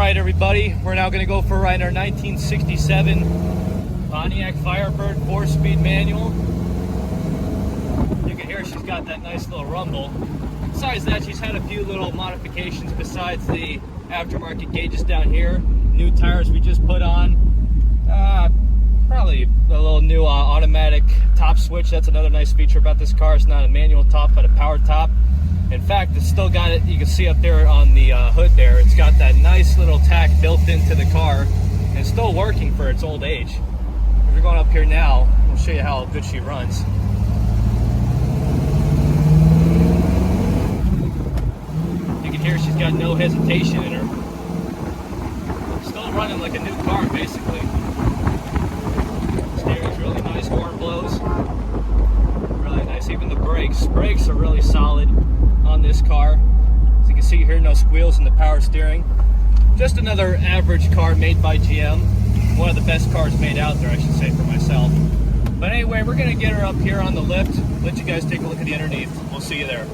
Alright everybody, we're now going to go for a ride in our 1967 Pontiac Firebird 4-speed manual. You can hear she's got that nice little rumble. Besides that, she's had a few little modifications besides the aftermarket gauges down here. New tires we just put on. Probably a little new automatic top switch. That's another nice feature about this car. It's not a manual top, but a power top. In fact, it's still got it, you can see up there on the hood there, it's got that nice little tack built into the car, and it's still working for its old age. If you're going up here now, we'll show you how good she runs. You can hear she's got no hesitation in her. Still running like a new car, basically. Steering's really nice, horn blows. Really nice, even the brakes. Brakes are really solid on this car. As you can see here, no squeals in the power steering. Just another average car made by GM. One of the best cars made out there, I should say, for myself. But anyway, we're going to get her up here on the lift, let you guys take a look at the underneath. We'll see you there.